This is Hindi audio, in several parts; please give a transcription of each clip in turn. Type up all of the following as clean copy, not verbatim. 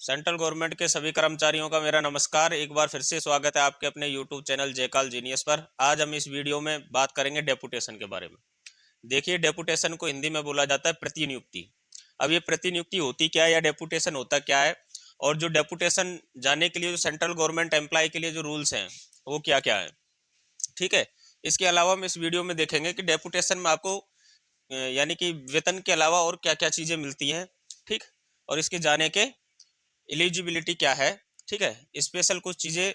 सेंट्रल गवर्नमेंट के सभी कर्मचारियों का मेरा नमस्कार। एक बार फिर से स्वागत है आपके अपने यूट्यूब चैनल जेकाल जीनियस पर। आज हम इस वीडियो में बात करेंगे डेपुटेशन के बारे में। देखिए, डेपुटेशन को हिंदी में बोला जाता है प्रतिनियुक्ति। अब ये प्रतिनियुक्ति होती क्या है या डेपुटेशन होता क्या है, और जो डेपुटेशन जाने के लिए जो सेंट्रल गवर्नमेंट एम्प्लॉय के लिए जो रूल्स हैं वो क्या क्या है, ठीक है। इसके अलावा हम इस वीडियो में देखेंगे कि डेपुटेशन में आपको यानी कि वेतन के अलावा और क्या क्या चीज़ें मिलती हैं, ठीक। और इसके जाने के एलिजिबिलिटी क्या है, ठीक है। स्पेशल कुछ चीज़ें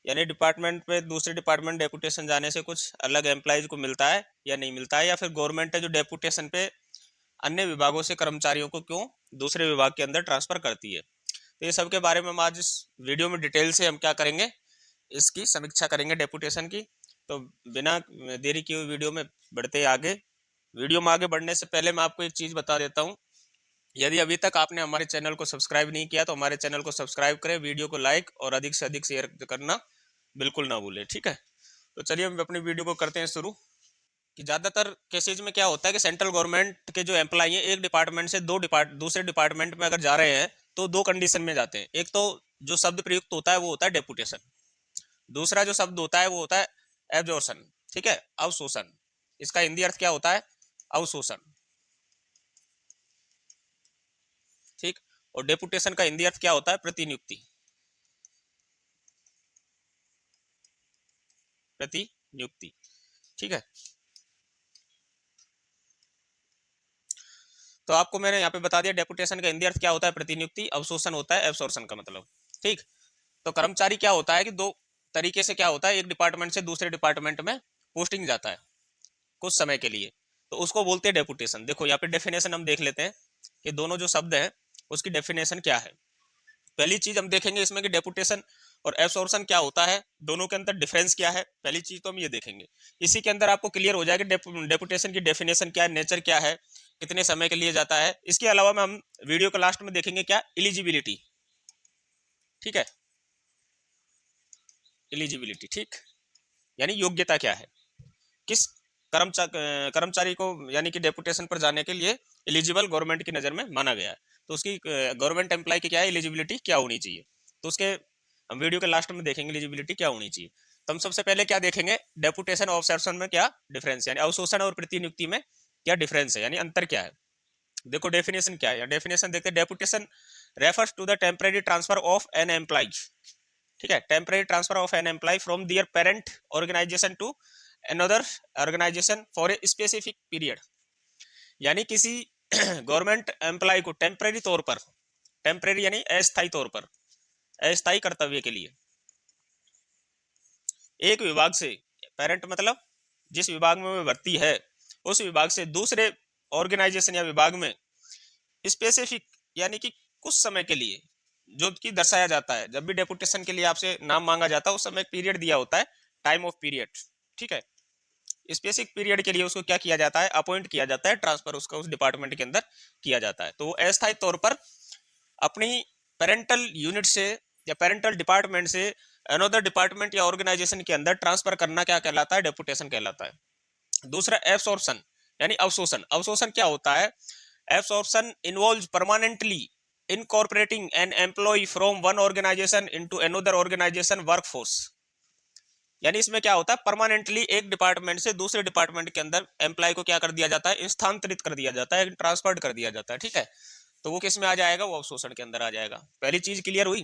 यानी डिपार्टमेंट पे दूसरे डिपार्टमेंट डेपुटेशन जाने से कुछ अलग एम्प्लॉयज को मिलता है या नहीं मिलता है, या फिर गवर्नमेंट है जो डेपुटेशन पे अन्य विभागों से कर्मचारियों को क्यों दूसरे विभाग के अंदर ट्रांसफर करती है। तो ये सब के बारे में हम आज इस वीडियो में डिटेल से हम क्या करेंगे, इसकी समीक्षा करेंगे डेपुटेशन की। तो बिना देरी किए हुए वीडियो में बढ़ते आगे। वीडियो में आगे बढ़ने से पहले मैं आपको एक चीज़ बता देता हूँ। यदि अभी तक आपने हमारे चैनल को सब्सक्राइब नहीं किया तो हमारे चैनल को सब्सक्राइब करें, वीडियो को लाइक और अधिक से अधिक शेयर करना बिल्कुल ना भूलें, ठीक है। तो चलिए हम अपनी वीडियो को करते हैं शुरू। कि ज़्यादातर केसेज में क्या होता है कि सेंट्रल गवर्नमेंट के जो एम्प्लॉई हैं एक डिपार्टमेंट से दूसरे डिपार्टमेंट में अगर जा रहे हैं तो दो कंडीशन में जाते हैं। एक तो जो शब्द प्रयुक्त होता है वो होता है डेपुटेशन, दूसरा जो शब्द होता है वो होता है एब्जॉर्शन, ठीक है, अवशोषण। इसका हिंदी अर्थ क्या होता है? अवशोषण, ठीक। और डेपुटेशन का हिंदी अर्थ क्या होता है? प्रतिनियुक्ति, प्रतिनियुक्ति, ठीक है। तो आपको मैंने यहाँ पे बता दिया डेपुटेशन का हिंदी अर्थ क्या होता है, प्रतिनियुक्ति। अवशोषण होता है एब्सॉर्प्शन का मतलब, ठीक। तो कर्मचारी क्या होता है कि दो तरीके से क्या होता है, एक डिपार्टमेंट से दूसरे डिपार्टमेंट में पोस्टिंग जाता है कुछ समय के लिए, तो उसको बोलते हैं डेपुटेशन। देखो यहाँ पे डेफिनेशन हम देख लेते हैं कि दोनों जो शब्द हैं उसकी डेफिनेशन क्या है। पहली चीज हम देखेंगे इसमें कि डेपुटेशन और एब्सॉर्प्शन क्या होता है, दोनों के अंदर डिफरेंस क्या है। पहली चीज तो हम ये देखेंगे, इसी के अंदर आपको क्लियर हो जाएगा डेपुटेशन की डेफिनेशन क्या है, नेचर क्या है, कितने समय के लिए जाता है। इसके अलावा में हम वीडियो के लास्ट में देखेंगे क्या, एलिजिबिलिटी, ठीक है, एलिजिबिलिटी, ठीक, यानी योग्यता क्या है, किस कर्मचारी को यानी कि डेपुटेशन पर जाने के लिए एलिजिबल गवर्नमेंट की नज़र में माना गया है। तो उसकी गवर्नमेंट एम्प्लॉय की क्या है, एलिजिबिलिटी क्या होनी चाहिए। तो उसके हम वीडियो के लास्ट में देखेंगे एलिजिबिलिटी क्या होनी चाहिए। तो हम सबसे पहले क्या देखेंगे, डेपुटेशन और ऑब्जर्वेशन में क्या डिफरेंस, यानी अवशोषण और प्रतिनियुक्ति में क्या डिफरेंस है, यानी अंतर क्या है। देखो डेफिनेशन क्या है, डेफिनेशन देखते हैं। Deputation refers to the temporary transfer of an employee, ठीक है, temporary transfer of an employee from their parent organisation to another organisation for a specific period. यानी किसी गवर्नमेंट एम्प्लॉय को टेम्परेरी तौर पर, टेम्परेरी यानी अस्थायी तौर पर, अस्थायी कर्तव्य के लिए एक विभाग से, पेरेंट मतलब जिस विभाग में वो भर्ती है उस विभाग से दूसरे ऑर्गेनाइजेशन या विभाग में स्पेसिफिक यानी कि कुछ समय के लिए, जो कि दर्शाया जाता है। जब भी डेपुटेशन के लिए आपसे नाम मांगा जाता है उस समय एक पीरियड दिया होता है, टाइम ऑफ पीरियड, ठीक है। स्पेसिफिक पीरियड के लिए उसको क्या किया जाता है, अपॉइंट किया जाता है, ट्रांसफर उसका उस डिपार्टमेंट के अंदर किया जाता है। तो वो अस्थायी तौर पर अपनी पेरेंटल यूनिट से या पेरेंटल डिपार्टमेंट से अनदर डिपार्टमेंट या ऑर्गेनाइजेशन के अंदर ट्रांसफर करना क्या कहलाता है, डेपुटेशन कहलाता है। दूसरा एब्सॉर्प्शन यानी अवशोषण। अवशोषण क्या होता है, absorption involves permanently incorporating an employee from one organisation into another organisation workforce. यानी इसमें क्या होता है, परमानेंटली एक डिपार्टमेंट से दूसरे डिपार्टमेंट के अंदर एम्प्लॉय को क्या कर दिया जाता है, स्थानांतरित कर दिया जाता है, ट्रांसफर्ड कर दिया जाता है, ठीक है। तो वो किस में आ जाएगा, वो अवशोषण के अंदर आ जाएगा। पहली चीज क्लियर हुई।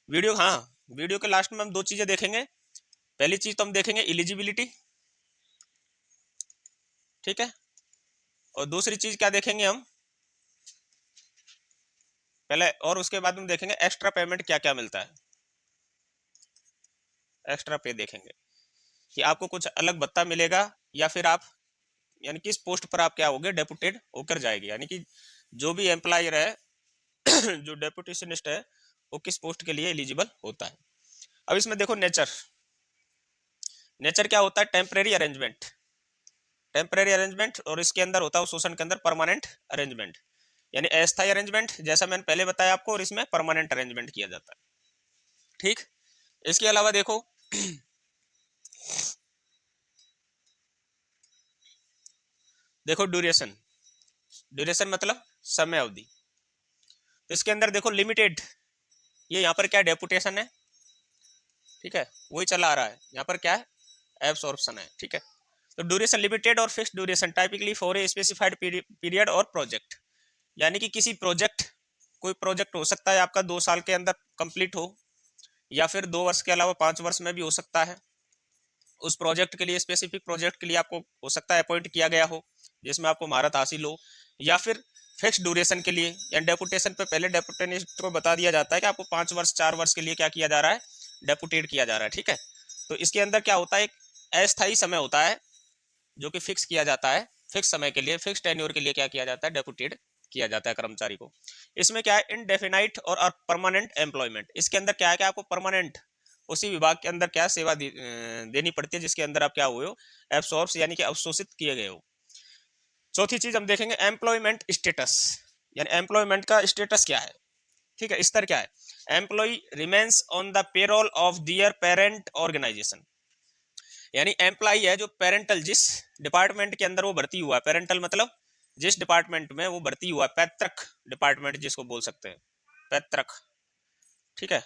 वीडियो, हाँ, वीडियो के लास्ट में हम दो चीजें देखेंगे। पहली चीज तो हम देखेंगे एलिजिबिलिटी, ठीक है, और दूसरी चीज क्या देखेंगे हम पहले, और उसके बाद हम देखेंगे एक्स्ट्रा पेमेंट क्या क्या मिलता है। एक्स्ट्रा पे देखेंगे कि आपको कुछ अलग भत्ता मिलेगा या फिर आप यानी किस पोस्ट पर आप क्या होगे, डेपुटेड होकर जाएगी। यानी कि जो भी एम्प्लॉयर है जो डेपुटेशनिस्ट है वो किस पोस्ट के लिए एलिजिबल होता है। अब इसमें देखो नेचर, नेचर क्या होता है, टेम्परेरी अरेंजमेंट, टेम्परेरी अरेंजमेंट, और इसके अंदर होता है शोषण के अंदर परमानेंट अरेंजमेंट, यानी अस्थायी अरेंजमेंट जैसा मैंने पहले बताया आपको, और इसमें परमानेंट अरेंजमेंट किया जाता है, ठीक। इसके अलावा देखो देखो ड्यूरेशन, ड्यूरेशन मतलब समय अवधि। तो इसके अंदर देखो लिमिटेड ये यहाँ पर क्या डेपुटेशन है, ठीक है, वही चला आ रहा है। यहाँ पर क्या है, एब्सॉर्प्शन है, ठीक है। तो ड्यूरेशन लिमिटेड और fixed duration typically for a specified period और प्रोजेक्ट, यानी कि किसी प्रोजेक्ट, कोई प्रोजेक्ट हो सकता है आपका 2 साल के अंदर कंप्लीट हो, या फिर 2 वर्ष के अलावा 5 वर्ष में भी हो सकता है। उस प्रोजेक्ट के लिए, स्पेसिफिक प्रोजेक्ट के लिए आपको हो सकता है अपॉइंट किया गया हो, जिसमें आपको महारत हासिल हो, या फिर फिक्स ड्यूरेशन के लिए, या डेपुटेशन पे पहले डेपुटेनिस्ट को बता दिया जाता है कि आपको 5 वर्ष 4 वर्ष के लिए क्या किया जा रहा है, डेपुटेट किया जा रहा है, ठीक है। तो इसके अंदर क्या होता है, एक अस्थायी समय होता है जो कि फिक्स किया जाता है, फिक्स समय के लिए, फिक्स टेन्योर के लिए क्या किया जाता है, डेपुटेट किया जाता है कर्मचारी को। इसमें क्या है, इनडेफिनाइट और परमानेंट एम्प्लॉयमेंट। इसके अंदर क्या है कि आपको परमानेंट उसी विभाग के अंदर क्या सेवा देनी पड़ती है जिसके अंदर आप क्या हुए हो, एब्सॉर्ब्स यानी कि अवशोषित किए गए हो। चौथी चीज हम देखेंगे एम्प्लॉयमेंट स्टेटस, यानी एम्प्लॉयमेंट का स्टेटस क्या है, ठीक है, स्तर क्या है। Employee remains on the payroll of their parent organisation, यानी एम्प्लॉय है जो पेरेंटल, जिस डिपार्टमेंट के अंदर वो भर्ती हुआ है, पेरेंटल मतलब जिस डिपार्टमेंट में वो भर्ती हुआ है, पैतृक डिपार्टमेंट जिसको बोल सकते हैं, पैतृक, ठीक है,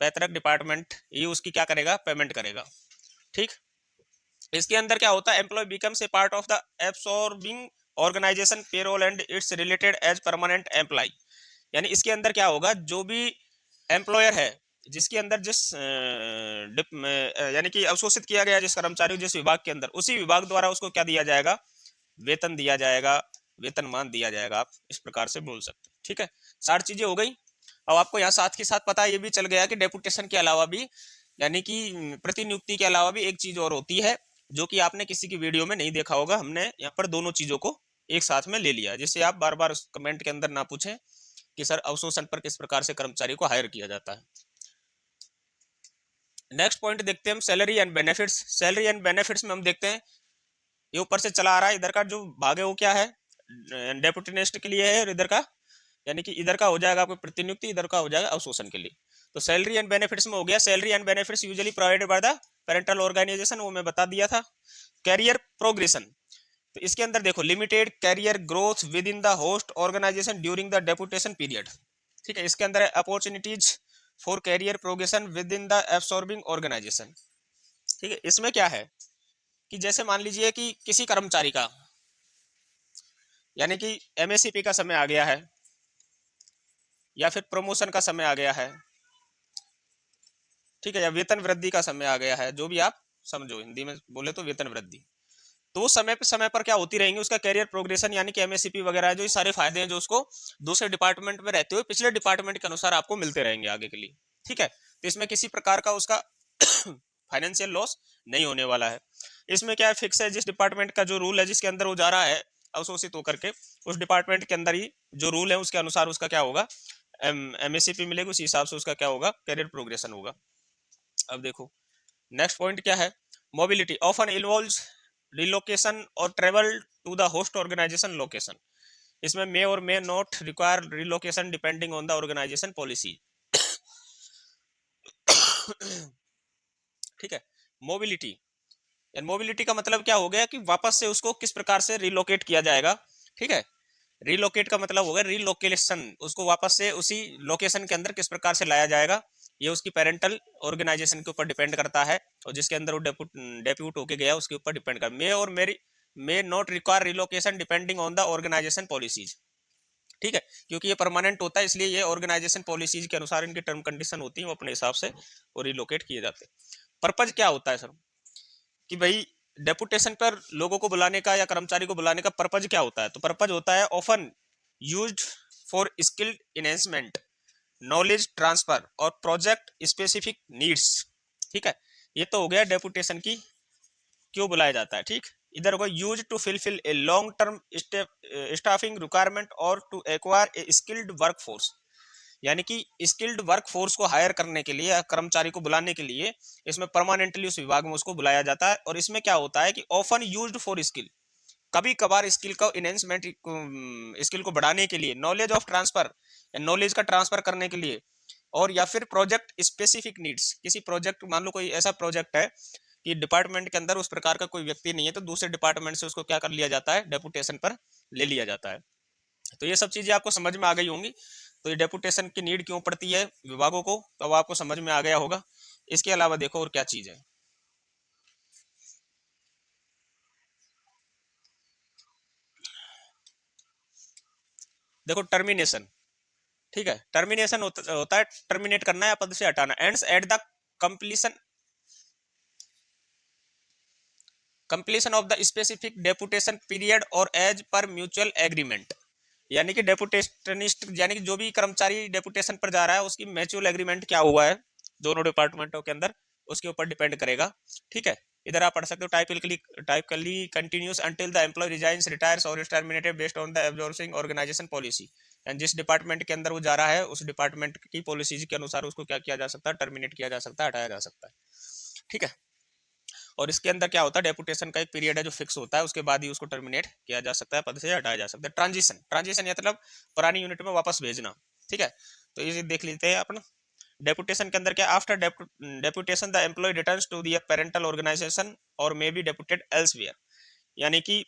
पैतृक डिपार्टमेंट ये उसकी क्या करेगा, पेमेंट करेगा, ठीक। इसके अंदर क्या होता है, employee becomes a part of the absorbing organisation payroll and its related as permanent employee, यानी इसके अंदर क्या होगा, जो भी एम्प्लॉयर है जिसके अंदर यानी कि अवशोषित किया गया जिस कर्मचारी जिस विभाग के अंदर, उसी विभाग द्वारा उसको क्या दिया जाएगा, वेतन दिया जाएगा, वेतनमान दिया जाएगा, आप इस प्रकार से बोल सकते हैं, ठीक है। 60 चीजें हो गई। अब आपको यहाँ साथ के साथ पता ये भी चल गया कि डेपुटेशन के अलावा भी, यानी कि प्रतिनियुक्ति के अलावा भी एक चीज और होती है जो कि आपने किसी की वीडियो में नहीं देखा होगा। हमने यहाँ पर दोनों चीजों को एक साथ में ले लिया, जिससे आप बार बार कमेंट के अंदर ना पूछें कि सर अवशोषण पर किस प्रकार से कर्मचारी को हायर किया जाता है। नेक्स्ट पॉइंट देखते हैं हम, salary and benefits. Salary and benefits में हम देखते हैं ये ऊपर से चला आ रहा है, इधर का जो भाग है वो क्या है, डेपुटेनिस्ट के लिए है, और इधर का यानी कि इधर का हो जाएगा आपको प्रतिनियुक्ति, इधर का हो जाएगा अवशोषण के लिए। तो सैलरी एंड बेनिफिट्स में हो गया, salary and benefits usually provided by the parental organisation, वो मैं बता दिया था। कैरियर प्रोग्रेशन, तो इसके अंदर देखो limited career growth within the host organisation during the deputation period, ठीक है। इसके अंदर opportunities for career progression within the absorbing organisation, ठीक है। इसमें क्या है कि जैसे मान लीजिए कि किसी कर्मचारी का यानी कि एमएससीपी का समय आ गया है, या फिर प्रमोशन का समय आ गया है, ठीक है, या वेतन वृद्धि का समय आ गया है, जो भी आप समझो, हिंदी में बोले तो वेतन वृद्धि। तो वो समय पर क्या होती रहेंगी, उसका कैरियर प्रोग्रेशन यानी कि एमएससीपी वगैरह है, जो ये सारे फायदे हैं जो उसको दूसरे डिपार्टमेंट में रहते हुए पिछले डिपार्टमेंट के अनुसार आपको मिलते रहेंगे आगे के लिए, ठीक है। तो इसमें किसी प्रकार का उसका फाइनेंशियल लॉस नहीं होने वाला है। इसमें क्या है, फिक्स है, जिस डिपार्टमेंट का जो रूल है जिसके अंदर वो जा रहा है अवशोषित होकर के, उस डिपार्टमेंट के अंदर ही जो रूल है उसके अनुसार उसका क्या होगा, एमएससीपी मिलेगी, उसी हिसाब से उसका क्या होगा, कैरियर प्रोग्रेशन होगा। अब देखो नेक्स्ट पॉइंट क्या है, मोबिलिटी ऑफन इन्वॉल्व्स रिलोकेशन और travel to the host organisation location. इसमें मे और may not require relocation depending on the organisation policy, ठीक है। मोबिलिटी, मोबिलिटी का मतलब क्या हो गया कि वापस से उसको किस प्रकार से रिलोकेट किया जाएगा, ठीक है। रिलोकेट का मतलब हो गया रिलोकेशन, उसको वापस से उसी लोकेशन के अंदर किस प्रकार से लाया जाएगा, ये उसकी पेरेंटल ऑर्गेनाइजेशन के ऊपर डिपेंड करता है, और जिसके अंदर वो डेप्यूट होके गया उसके ऊपर डिपेंड कर। मे और मेरी may not require relocation depending on the organisation policies, ठीक है, क्योंकि ये परमानेंट होता है, इसलिए ये ऑर्गेनाइजेशन पॉलिसीज के अनुसार इनकी टर्म कंडीशन होती है, वो अपने हिसाब से वो रिलोकेट किए जाते हैं। पर्पज क्या होता है सर, कि भाई डेपुटेशन पर लोगों को बुलाने का या कर्मचारी को बुलाने का पर्पज क्या होता है, तो पर्पज होता है often used for skilled enhancement, knowledge transfer और प्रोजेक्ट स्पेसिफिक नीड्स, ठीक है। ये तो हो गया डेपुटेशन की क्यों बुलाया जाता है, ठीक। इधर होगा use to fulfil a long term staffing requirement और to acquire a skilled work force, यानी कि स्किल्ड वर्क फोर्स को हायर करने के लिए या कर्मचारी को बुलाने के लिए इसमें परमानेंटली उस विभाग में उसको बुलाया जाता है। और इसमें क्या होता है कि ऑफन यूज्ड फॉर स्किल, कभी कभार स्किल का इनहेंसमेंट, स्किल को बढ़ाने के लिए, नॉलेज ऑफ ट्रांसफर, नॉलेज का ट्रांसफर करने के लिए, और या फिर प्रोजेक्ट स्पेसिफिक नीड्स, किसी प्रोजेक्ट, मान लो कोई ऐसा प्रोजेक्ट है कि डिपार्टमेंट के अंदर उस प्रकार का कोई व्यक्ति नहीं है, तो दूसरे डिपार्टमेंट से उसको क्या कर लिया जाता है, डेपुटेशन पर ले लिया जाता है। तो ये सब चीजें आपको समझ में आ गई होंगी। तो ये डेपुटेशन की नीड क्यों पड़ती है विभागों को, तो अब आपको समझ में आ गया होगा। इसके अलावा देखो और क्या चीज है। देखो टर्मिनेशन, ठीक है, टर्मिनेशन होता है टर्मिनेट करना या पद से हटाना। Ends at the completion completion of the specific deputation period और एज पर म्यूचुअल एग्रीमेंट। यानी कि डेपुटेशनिस्ट यानी कि जो भी कर्मचारी डेपुटेशन पर जा रहा है उसकी म्यूचुअल एग्रीमेंट क्या हुआ है दोनों डिपार्टमेंटों के अंदर, उसके ऊपर डिपेंड करेगा। ठीक है, इधर आप पढ़ सकते हो typically continues until the employee resigns retires और is terminated based on the absorbing organisation policy. And जिस डिपार्टमेंट के अंदर वो जा रहा है उस डिपार्टमेंट की पॉलिसीज के अनुसार उसको क्या किया जा सकता है, टर्मिनेट किया जा सकता है, हटाया जा सकता है। ठीक है, और इसके अंदर क्या होता है, डेपुटेशन का एक पीरियड है जो फिक्स होता है, उसके बाद ही उसको टर्मिनेट किया जा सकता है, पद से हटाया जा सकता है। ट्रांजिशन मतलब पुरानी यूनिट में वापस भेजना। ठीक है, तो ये देख लेते हैं अपन। डेपुटेशन के अंदर क्या, after deputation the employee returns to the parental organisation और मे बी डेपुटेड एल्सवेयर। यानी कि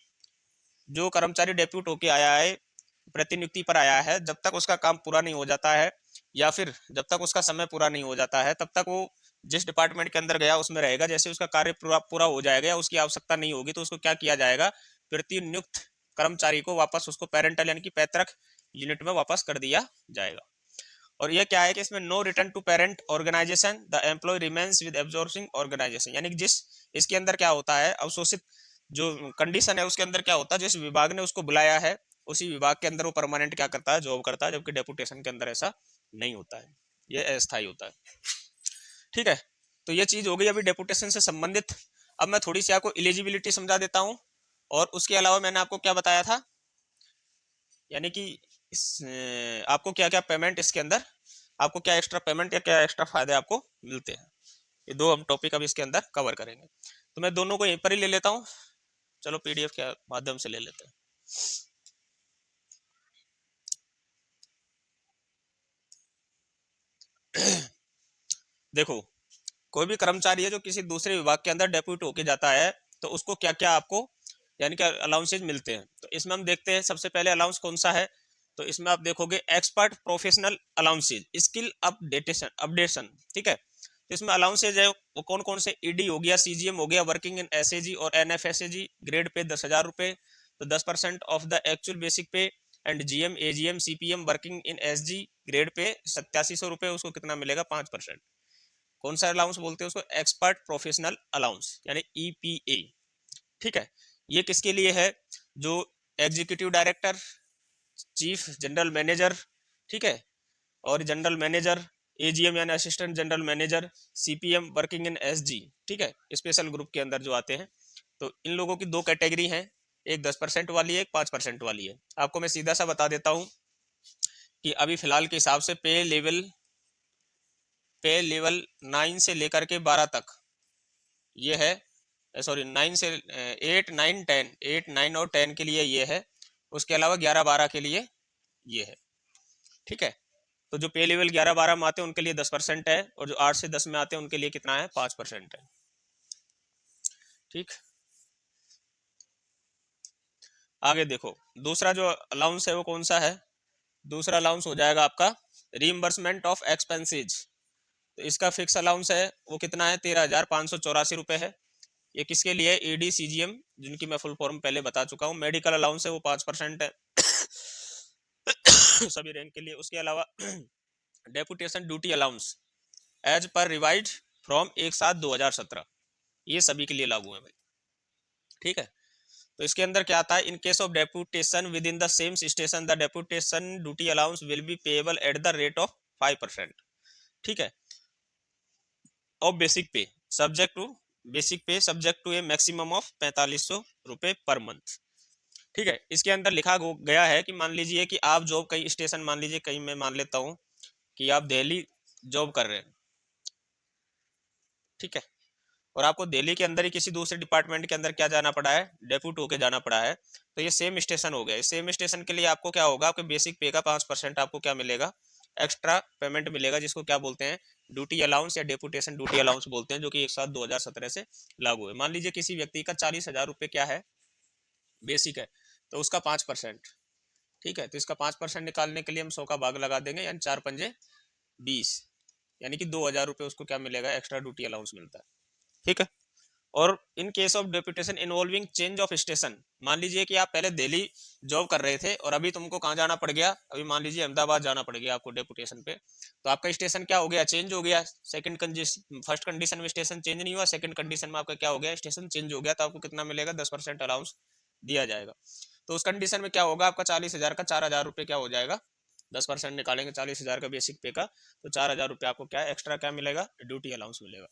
जो कर्मचारी डेप्यूट होके आया है, प्रतिनियुक्ति पर आया है, जब तक उसका काम पूरा नहीं हो जाता है या फिर जब तक उसका समय पूरा नहीं हो जाता है तब तक वो जिस डिपार्टमेंट के अंदर गया उसमें रहेगा। जैसे उसका कार्य पूरा हो जाएगा या उसकी आवश्यकता नहीं होगी तो उसको क्या किया जाएगा, प्रतिनियुक्त कर्मचारी को वापस उसको पेरेंटल यानी कि पैतृक यूनिट में वापस कर दिया जाएगा। और यह क्या है कि इसमें no return to parent organisation, the employee remains with absorbing organisation. यानी कि जिस इसके अंदर क्या होता है, अवशोषित जो कंडीशन है उसके अंदर क्या होता है, जिस विभाग ने उसको बुलाया है उसी विभाग के अंदर वो परमानेंट क्या करता है, जॉब करता है, जबकि डेपुटेशन के अंदर ऐसा नहीं होता है, ये अस्थायी होता है। ठीक है, तो ये चीज हो गई अभी डेपुटेशन से संबंधित। अब मैं थोड़ी सी आपको एलिजिबिलिटी समझा देता हूं, और उसके अलावा मैंने आपको क्या बताया था, यानी कि इस आपको क्या क्या पेमेंट इसके अंदर, आपको क्या एक्स्ट्रा पेमेंट या क्या एक्स्ट्रा फायदे आपको मिलते हैं। ये दो हम टॉपिक अभी इसके अंदर कवर करेंगे। तो मैं दोनों को यहीं पर ही ले लेता हूँ, चलो पीडीएफ के माध्यम से ले लेते हैं। देखो, कोई भी कर्मचारी है जो किसी दूसरे विभाग के अंदर डेप्यूट होके जाता है तो उसको क्या क्या आपको यानी कि अलाउंसेज मिलते हैं। तो इसमें हम देखते हैं सबसे पहले अलाउंस कौन सा है, तो इसमें आप देखोगे expert professional allowances, skill updation. ठीक है, तो इसमें अलाउंसेज है वो कौन कौन से, ईडी हो गया, सीजीएम हो गया, वर्किंग इन एसएजी और एनएफएसएजी, ग्रेड पे 10,000 रुपए, तो 10% ऑफ द एक्चुअल बेसिक पे, and GM AGM CPM working in SG grade pay 8700 रुपए, उसको कितना मिलेगा, 5%। कौन सा अलाउंस बोलते हैं उसको, एक्सपर्ट प्रोफेशनल अलाउंस यानी ईपीए। ठीक है, ये किसके लिए है, जो executive director, chief general manager, ठीक है, और जनरल मैनेजर, एजीएम यानी assistant general manager, CPM working in SG, ठीक है, स्पेशल ग्रुप के अंदर जो आते हैं। तो इन लोगों की दो कैटेगरी हैं, एक 10% वाली है, एक 5% वाली है। आपको मैं सीधा सा बता देता हूं कि अभी फिलहाल के हिसाब से पे लेवल 9 से लेकर के 12 तक ये है, सॉरी 9 से 8 9 10, 8 9 और 10 के लिए ये है, उसके अलावा 11 12 के लिए ये है। ठीक है, तो जो पे लेवल 11 12 में आते हैं उनके लिए 10% है, और जो 8 से 10 में आते हैं उनके लिए कितना है, 5% है। ठीक, आगे देखो दूसरा जो अलाउंस है वो कौन सा है, दूसरा अलाउंस हो जाएगा आपका रीइंबर्समेंट ऑफ एक्सपेंसेज। तो इसका फिक्स अलाउंस है वो कितना है, 13,584 रुपए है। ये किसके लिए, ईडी सीजीएम, जिनकी मैं फुल फॉर्म पहले बता चुका हूँ। मेडिकल अलाउंस है वो 5% है सभी रैंक के लिए। उसके अलावा deputation duty allowance as per revise from 1/7/2017, ये सभी के लिए लागू है भाई। ठीक है, तो इसके अंदर क्या आता है, in case of deputation within the same station the deputation duty allowance will be payable at the rate of 5%। ठीक है, of basic pay subject to a maximum of 4500 रुपए पर मंथ। ठीक है, इसके अंदर लिखा गया है कि मान लीजिए कि आप जॉब कहीं स्टेशन, मान लीजिए कहीं मैं मान लेता हूँ कि आप दिल्ली जॉब कर रहे हैं। ठीक है, और आपको दिल्ली के अंदर ही किसी दूसरे डिपार्टमेंट के अंदर क्या जाना पड़ा है, डेप्यूट होके जाना पड़ा है, तो ये सेम स्टेशन हो गया। सेम स्टेशन के लिए आपको क्या होगा, आपके बेसिक पे का 5% आपको क्या मिलेगा, एक्स्ट्रा पेमेंट मिलेगा, जिसको क्या बोलते हैं, ड्यूटी अलाउंस या डेपुटेशन ड्यूटी अलाउंस बोलते हैं, जो कि 1/7/2017 से लागू है। मान लीजिए किसी व्यक्ति का 40,000 रुपये क्या है, बेसिक है, तो उसका 5%। ठीक है। तो इसका 5% निकालने के लिए हम 100 का भाग लगा देंगे, यानी 4 पंजे 20, यानी कि 2,000 रुपये उसको क्या मिलेगा, एक्स्ट्रा ड्यूटी अलाउंस मिलता है। ठीक है। और इन case of deputation involving change of station, मान लीजिए कि आप पहले दिल्ली जॉब कर रहे थे और अभी तुमको कहाँ जाना पड़ गया, अभी मान लीजिए अहमदाबाद जाना पड़ गया आपको डेपुटेशन पे, तो आपका स्टेशन क्या हो गया, चेंज हो गया। सेकंड कंडीशन, फर्स्ट कंडीशन में स्टेशन चेंज नहीं हुआ, सेकंड कंडीशन में आपका क्या हो गया, स्टेशन चेंज हो गया, तो आपको कितना मिलेगा, 10% अलाउंस दिया जाएगा। तो उस कंडीशन में क्या होगा, आपका 40,000 का 4,000 रुपये क्या हो जाएगा, 10% निकालेंगे 40,000 का बेसिक पे का, तो 4,000 रुपये आपको क्या एक्स्ट्रा क्या मिलेगा, ड्यूटी अलाउंस मिलेगा।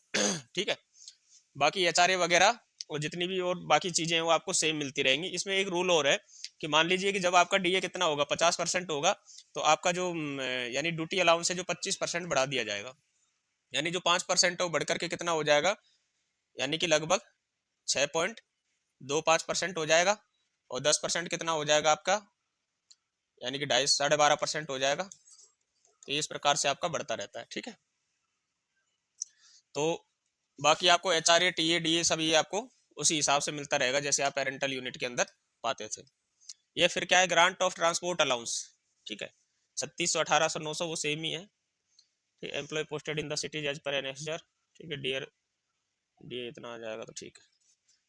ठीक है। बाकी एचआरए वगैरह और जितनी भी और बाकी चीजें हैं वो आपको सेम मिलती रहेंगी। इसमें एक रूल और है कि मान लीजिए कि जब आपका डीए कितना होगा, 50% होगा, तो आपका जो यानी ड्यूटी अलाउंस है जो 25% बढ़ा दिया जाएगा, यानी जो 5% है वो बढ़ करके कितना हो जाएगा, यानी कि लगभग 6.25% हो जाएगा, और 10% कितना हो जाएगा आपका, यानी कि 12.5% हो जाएगा। तो इस प्रकार से आपका बढ़ता रहता है। ठीक है। तो बाकी आपको एचआरए टीए डीए सभी आपको उसी हिसाब से मिलता रहेगा जैसे आप पेरेंटल यूनिट के अंदर पाते थे। ये फिर क्या है, ग्रांट ऑफ ट्रांसपोर्ट अलाउंस। ठीक है। 3600, 1800, 900 वो सेम ही है। ठीक है। Employee posted in the cities as per NSR. ठीक है। डीआर डी इतना आ जाएगा तो ठीक है।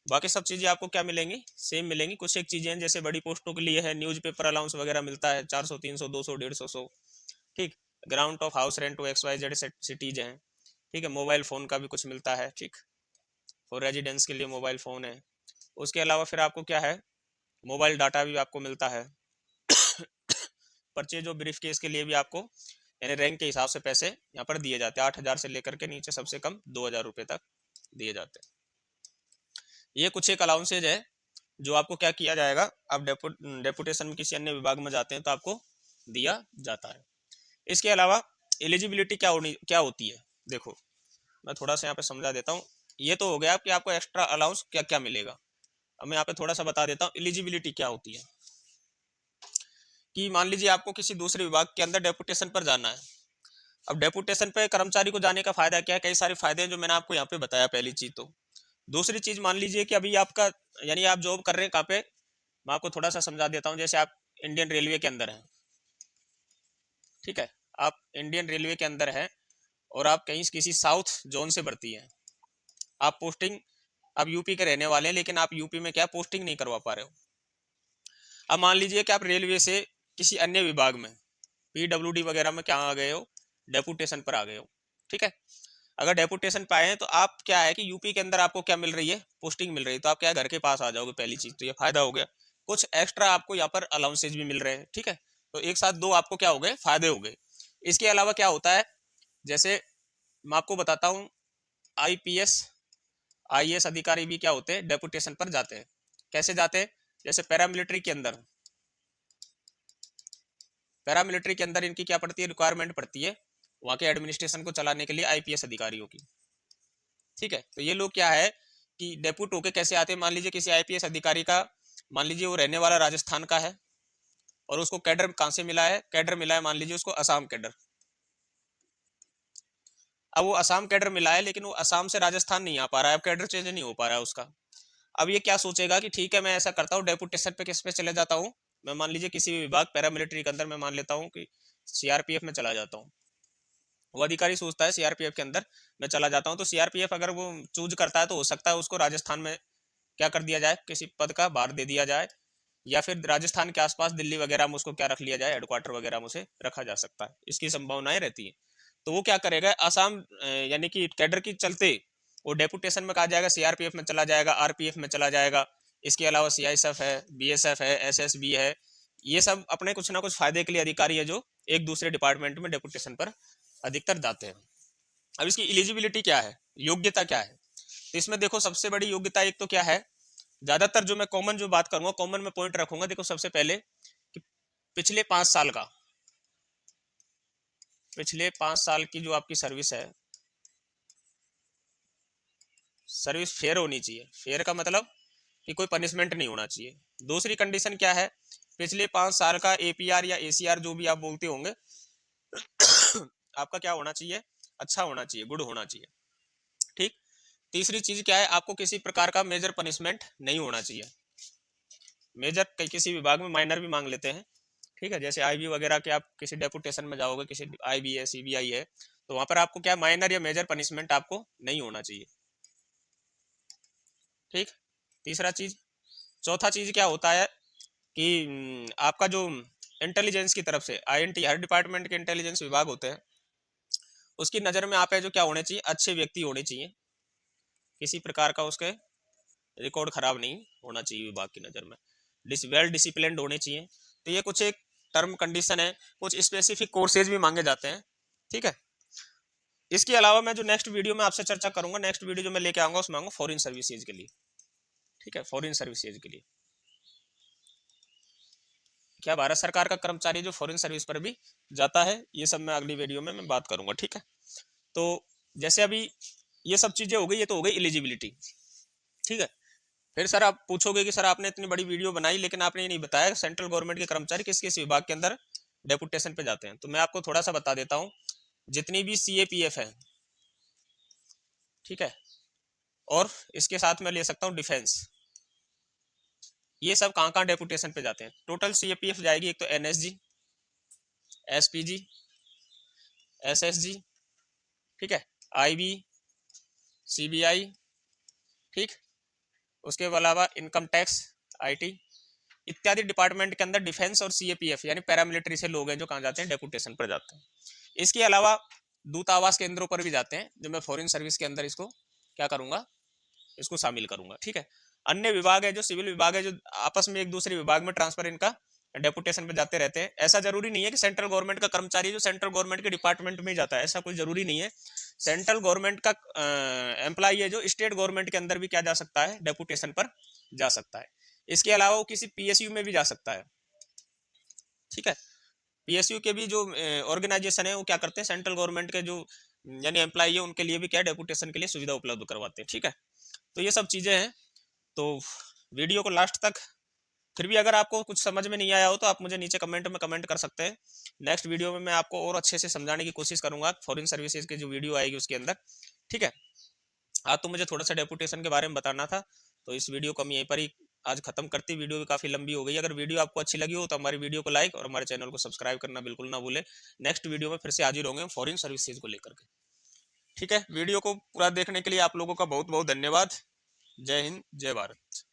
बाकी सब चीज़ें आपको क्या मिलेंगी, सेम मिलेंगी। कुछ एक चीज़ें हैं जैसे बड़ी पोस्टों के लिए है, न्यूज़पेपर अलाउंस वगैरह मिलता है 400, 300, 200, 150, 100। ठीक। Ground of house rent to XYZ cities हैं। ठीक है। मोबाइल फ़ोन का भी कुछ मिलता है। ठीक। और रेजिडेंस के लिए मोबाइल फ़ोन है। उसके अलावा फिर आपको क्या है, मोबाइल डाटा भी आपको मिलता है। परचेज ऑफ ब्रीफ केस के लिए भी आपको यानी रैंक के हिसाब से पैसे यहाँ पर दिए जाते हैं। 8,000 से लेकर के नीचे सबसे कम 2,000 रुपये तक दिए जाते हैं। ये कुछ एक अलाउंसेज है जो आपको क्या किया जाएगा, आप डेपुटेशन में किसी अन्य विभाग में जाते हैं तो आपको दिया जाता है। इसके अलावा एलिजिबिलिटी क्या होती है, देखो मैं थोड़ा सा यहाँ पे समझा देता हूँ। ये तो हो गया कि आपको एक्स्ट्रा अलाउंस क्या क्या मिलेगा। अब मैं यहाँ पे थोड़ा सा बता देता हूँ एलिजिबिलिटी क्या होती है। कि मान लीजिए आपको किसी दूसरे विभाग के अंदर डेपुटेशन पर जाना है। अब डेपुटेशन पे कर्मचारी को जाने का फायदा क्या है, कई सारे फायदे हैं जो मैंने आपको यहाँ पे बताया, पहली चीज तो। दूसरी चीज, मान लीजिए कि अभी आपका यानी आप जॉब कर रहे हैं कहाँ पे, मैं आपको थोड़ा सा समझा देता हूँ। जैसे आप इंडियन रेलवे के अंदर हैं। ठीक है। आप इंडियन रेलवे के अंदर हैं और आप कहीं किसी साउथ जोन से भर्ती हैं। आप पोस्टिंग, आप यूपी के रहने वाले हैं लेकिन आप यूपी में क्या पोस्टिंग नहीं करवा पा रहे हो। अब मान लीजिए कि आप रेलवे से किसी अन्य विभाग में PWD वगैरह में क्या आ गए हो, डेपुटेशन पर आ गए हो। ठीक है। अगर डेपुटेशन पे आए हैं तो आप क्या है कि यूपी के अंदर आपको क्या मिल रही है, पोस्टिंग मिल रही है, तो आप क्या घर के पास आ जाओगे, पहली चीज तो ये फायदा हो गया। कुछ एक्स्ट्रा आपको यहाँ पर अलाउंसेज भी मिल रहे हैं। ठीक है। तो एक साथ दो आपको क्या हो गए, फायदे हो गए। इसके अलावा क्या होता है, जैसे मैं आपको बताता हूँ, IPS IAS अधिकारी भी क्या होते हैं, डेपुटेशन पर जाते हैं। कैसे जाते हैं, जैसे पैरामिलिट्री के अंदर, पैरामिलिट्री के अंदर इनकी क्या पड़ती है, रिक्वायरमेंट पड़ती है वहाँ के एडमिनिस्ट्रेशन को चलाने के लिए IPS अधिकारियों की। ठीक है। तो ये लोग क्या है कि डेप्यूट होके कैसे आते हैं, मान लीजिए किसी IPS अधिकारी का, मान लीजिए वो रहने वाला राजस्थान का है और उसको कैडर कहाँ से मिला है, कैडर मिला है मान लीजिए उसको असम कैडर। अब वो असम कैडर मिला है लेकिन वो असम से राजस्थान नहीं आ पा रहा है, अब कैडर चेंज नहीं हो पा रहा है उसका। अब ये क्या सोचेगा कि ठीक है मैं ऐसा करता हूँ, डेपुटेशन पे किस पे चले जाता हूँ, मैं मान लीजिए किसी विभाग पैरामिलिट्री के अंदर मैं मान लेता हूँ कि CRPF में चला जाता हूँ। वो अधिकारी सोचता है CRPF के अंदर मैं चला जाता हूँ, तो CRPF अगर वो चूज करता है तो हो सकता है उसको राजस्थान में क्या कर दिया जाए, किसी पद का भार दे दिया जाए, या फिर राजस्थान के आसपास दिल्ली वगैरह में उसको क्या रख लिया जाए, हेडक्वार्टर वगैरह में उसे रखा जा सकता है, इसकी संभावनाएं रहती है। तो वो क्या करेगा, आसाम यानी कि कैडर की चलते वो डेपुटेशन में कहा जाएगा, CRPF में चला जाएगा, RPF में चला जाएगा। इसके अलावा CISF है, BSF है, SSB है। ये सब अपने कुछ ना कुछ फायदे के लिए अधिकारी है जो एक दूसरे डिपार्टमेंट में डेपुटेशन पर अधिकतर जाते हैं। अब इसकी एलिजिबिलिटी क्या है, योग्यता क्या है, तो इसमें देखो सबसे बड़ी योग्यता एक तो क्या है, ज्यादातर जो मैं कॉमन जो बात करूंगा, कॉमन में पॉइंट रखूंगा। देखो सबसे पहले कि पिछले 5 साल का, पिछले 5 साल की जो आपकी सर्विस है, सर्विस फेयर होनी चाहिए। फेयर का मतलब कि कोई पनिशमेंट नहीं होना चाहिए। दूसरी कंडीशन क्या है, पिछले 5 साल का APR या ACR जो भी आप बोलते होंगे आपका क्या होना चाहिए, अच्छा होना चाहिए, गुड होना चाहिए। ठीक। तीसरी चीज क्या है, आपको किसी प्रकार का मेजर पनिशमेंट नहीं होना चाहिए। मेजर किसी विभाग में माइनर भी मांग लेते हैं, ठीक है, जैसे आईबी वगैरह के आप किसी डेपुटेशन में जाओगे, किसी आईबी है, सीबीआई है, तो वहां पर आपको क्या माइनर या मेजर पनिशमेंट आपको नहीं होना चाहिए। ठीक, तीसरा चीज। चौथा चीज क्या होता है कि आपका जो इंटेलिजेंस की तरफ से आईएनटी, हर डिपार्टमेंट के इंटेलिजेंस विभाग होते हैं, उसकी नज़र में आप है जो क्या होने चाहिए, अच्छे व्यक्ति होने चाहिए, किसी प्रकार का उसके रिकॉर्ड खराब नहीं होना चाहिए विभाग की नज़र में, वेल डिसिप्लिन्ड होने चाहिए। तो ये कुछ एक टर्म कंडीशन है, कुछ स्पेसिफिक कोर्सेज भी मांगे जाते हैं। ठीक है, इसके अलावा मैं जो नेक्स्ट वीडियो में आपसे चर्चा करूंगा, नेक्स्ट वीडियो जो मैं लेके आऊंगा उसमें आऊंगा फॉरेन सर्विसेज के लिए। ठीक है, फॉरेन सर्विसेज के लिए क्या भारत सरकार का कर्मचारी जो फॉरेन सर्विस पर भी जाता है, ये सब मैं अगली वीडियो में मैं बात करूंगा। ठीक है, तो जैसे अभी ये सब चीजें हो गई, ये तो हो गई एलिजिबिलिटी। ठीक है, फिर सर आप पूछोगे कि सर आपने इतनी बड़ी वीडियो बनाई लेकिन आपने ये नहीं बताया सेंट्रल गवर्नमेंट के कर्मचारी किस किस विभाग के अंदर डेपुटेशन पे जाते हैं। तो मैं आपको थोड़ा सा बता देता हूँ, जितनी भी सीएपीएफ है, ठीक है, और इसके साथ मैं ले सकता हूँ डिफेंस, ये सब कहाँ कहाँ डेपुटेशन पे जाते हैं। टोटल सीएपीएफ जाएगी, एक तो एनएसजी, एसपीजी, एसएसजी, ठीक है, आईबी, सीबीआई, ठीक, उसके अलावा इनकम टैक्स, आईटी इत्यादि डिपार्टमेंट के अंदर डिफेंस और सीएपीएफ यानी पैरामिलिट्री से लोग हैं जो कहाँ जाते हैं, डेपुटेशन पर जाते हैं। इसके अलावा दूतावास केंद्रों पर भी जाते हैं, जो मैं फॉरेन सर्विस के अंदर इसको क्या करूंगा, इसको शामिल करूंगा। ठीक है, अन्य विभाग है जो सिविल विभाग है, जो आपस में एक दूसरे विभाग में ट्रांसफर इनका डेपुटेशन पे जाते रहते हैं। ऐसा जरूरी नहीं है कि सेंट्रल गवर्नमेंट का कर्मचारी जो सेंट्रल गवर्नमेंट के डिपार्टमेंट में ही जाता है, ऐसा कोई जरूरी नहीं है। सेंट्रल गवर्नमेंट का एम्प्लॉई है जो स्टेट गवर्नमेंट के अंदर भी क्या जा सकता है, डेपुटेशन पर जा सकता है। इसके अलावा वो किसी पीएसयू में भी जा सकता है। ठीक है, पीएसयू के भी जो ऑर्गेनाइजेशन है वो क्या करते हैं, सेंट्रल गवर्नमेंट के जो यानी एम्प्लॉई है उनके लिए भी क्या डेपुटेशन के लिए सुविधा उपलब्ध करवाते हैं। ठीक है, तो ये सब चीज़ें हैं। तो वीडियो को लास्ट तक, फिर भी अगर आपको कुछ समझ में नहीं आया हो तो आप मुझे नीचे कमेंट में कमेंट कर सकते हैं। नेक्स्ट वीडियो में मैं आपको और अच्छे से समझाने की कोशिश करूंगा फॉरेन सर्विसेज की जो वीडियो आएगी उसके अंदर। ठीक है, आज तो मुझे थोड़ा सा डेपुटेशन के बारे में बताना था, तो इस वीडियो को हम यहीं पर ही आज खत्म करती। वीडियो भी काफ़ी लंबी हो गई। अगर वीडियो आपको अच्छी लगी हो तो हमारी वीडियो को लाइक और हमारे चैनल को सब्सक्राइब करना बिल्कुल ना भूलें। नेक्स्ट वीडियो में फिर से हाजिर होंगे फॉरेन सर्विसेज को लेकर के। ठीक है, वीडियो को पूरा देखने के लिए आप लोगों का बहुत बहुत धन्यवाद। जय हिंद, जय भारत।